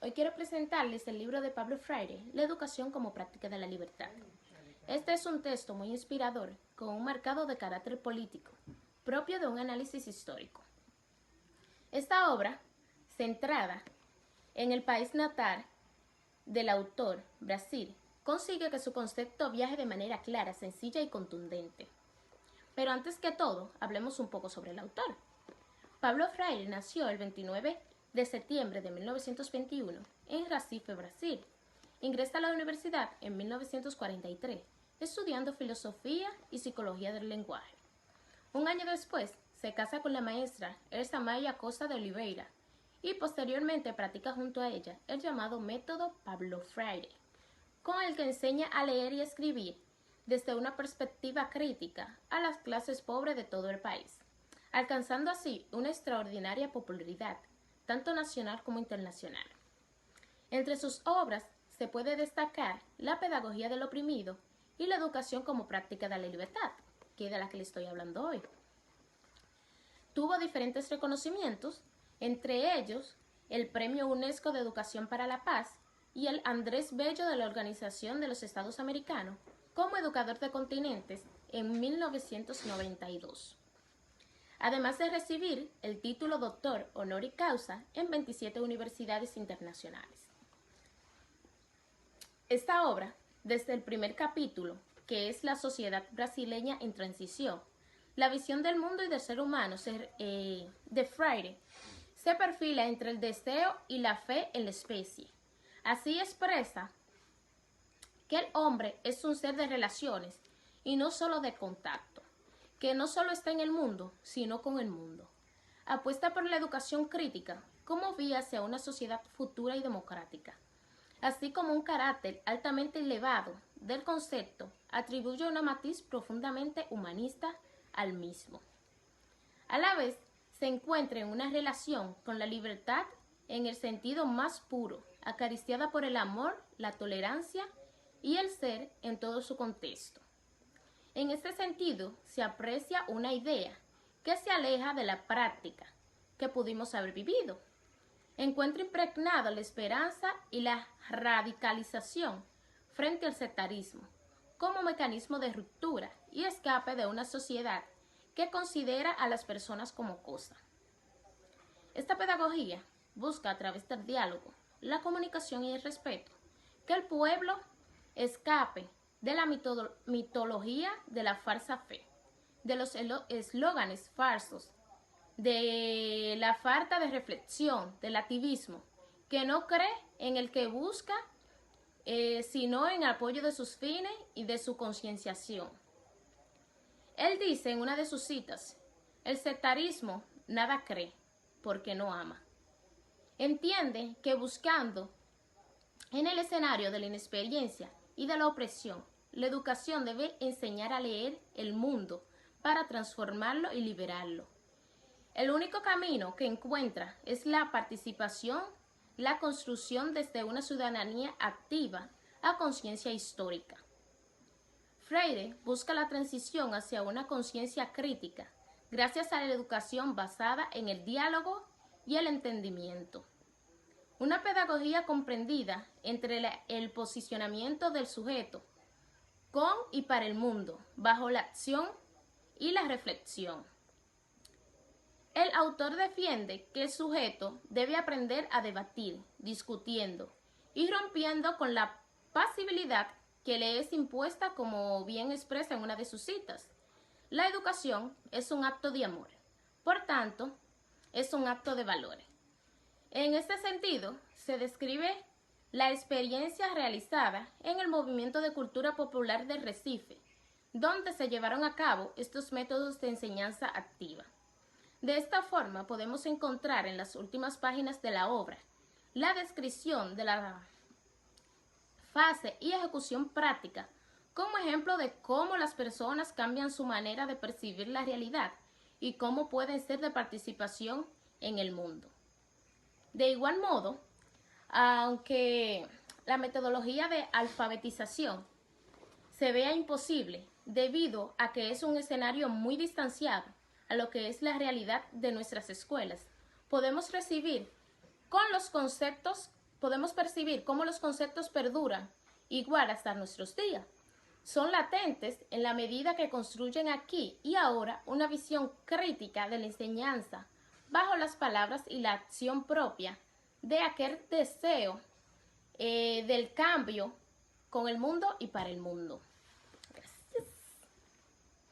Hoy quiero presentarles el libro de Pablo Freire, La educación como práctica de la libertad. Este es un texto muy inspirador, con un marcado de carácter político, propio de un análisis histórico. Esta obra, centrada en el país natal del autor, Brasil, consigue que su concepto viaje de manera clara, sencilla y contundente. Pero antes que todo, hablemos un poco sobre el autor. Pablo Freire nació el 29 de septiembre de 1921 en Recife, Brasil. Ingresa a la universidad en 1943, estudiando filosofía y psicología del lenguaje. Un año después, se casa con la maestra Elsa Maya Costa de Oliveira y posteriormente practica junto a ella el llamado método Pablo Freire, con el que enseña a leer y escribir desde una perspectiva crítica a las clases pobres de todo el país, alcanzando así una extraordinaria popularidad, tanto nacional como internacional. Entre sus obras se puede destacar La pedagogía del oprimido y La educación como práctica de la libertad, que es de la que le estoy hablando hoy. Tuvo diferentes reconocimientos, entre ellos el Premio UNESCO de Educación para la Paz y el Andrés Bello de la Organización de los Estados Americanos como educador de continentes en 1992. Además de recibir el título doctor honoris causa en 27 universidades internacionales. Esta obra, desde el primer capítulo, que es la sociedad brasileña en transición, la visión del mundo y del ser humano de Freire, se perfila entre el deseo y la fe en la especie. Así expresa que el hombre es un ser de relaciones y no solo de contacto, que no solo está en el mundo, sino con el mundo. Apuesta por la educación crítica como vía hacia una sociedad futura y democrática, así como un carácter altamente elevado del concepto, atribuye una matiz profundamente humanista al mismo. A la vez, se encuentra en una relación con la libertad en el sentido más puro, acariciada por el amor, la tolerancia y el ser en todo su contexto. En este sentido, se aprecia una idea que se aleja de la práctica que pudimos haber vivido. Encuentra impregnada la esperanza y la radicalización frente al sectarismo como mecanismo de ruptura y escape de una sociedad que considera a las personas como cosa. Esta pedagogía busca a través del diálogo, la comunicación y el respeto que el pueblo escape de la mitología de la falsa fe, de los eslóganes falsos, de la falta de reflexión, del activismo, que no cree en el que busca, sino en el apoyo de sus fines y de su concienciación. Él dice en una de sus citas, el sectarismo nada cree porque no ama. Entiende que buscando en el escenario de la inexperiencia y de la opresión, la educación debe enseñar a leer el mundo para transformarlo y liberarlo. El único camino que encuentra es la participación, la construcción desde una ciudadanía activa a conciencia histórica. Freire busca la transición hacia una conciencia crítica, gracias a la educación basada en el diálogo y el entendimiento. Una pedagogía comprendida entre el posicionamiento del sujeto con y para el mundo, bajo la acción y la reflexión. El autor defiende que el sujeto debe aprender a debatir, discutiendo y rompiendo con la pasibilidad que le es impuesta, como bien expresa en una de sus citas. La educación es un acto de amor, por tanto, es un acto de valores. En este sentido, se describe la experiencia realizada en el movimiento de cultura popular de Recife, donde se llevaron a cabo estos métodos de enseñanza activa. De esta forma podemos encontrar en las últimas páginas de la obra la descripción de la fase y ejecución práctica como ejemplo de cómo las personas cambian su manera de percibir la realidad y cómo pueden ser de participación en el mundo. De igual modo, aunque la metodología de alfabetización se vea imposible debido a que es un escenario muy distanciado a lo que es la realidad de nuestras escuelas, podemos recibir con los conceptos podemos percibir cómo los conceptos perduran igual hasta nuestros días. Son latentes en la medida que construyen aquí y ahora una visión crítica de la enseñanza bajo las palabras y la acción propia de aquel deseo del cambio con el mundo y para el mundo.